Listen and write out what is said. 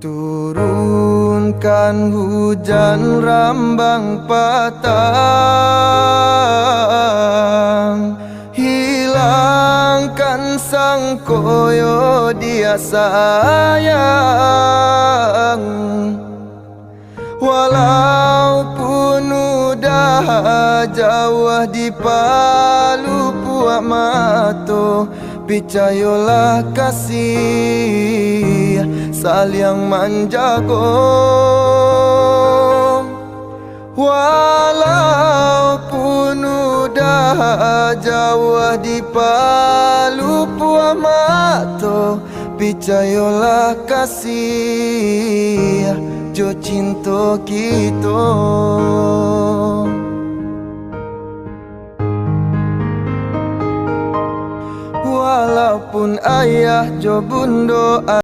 Turunkan hujan rambang patang, hilangkan sang koyo dia sayang. Walaupun udah jauh di palu puak mato, picayolah kasih saling menjago. Walaupun udah jauh di palu puak mato, picayolah kasih jo cinta kita. Walaupun ayah jo bundo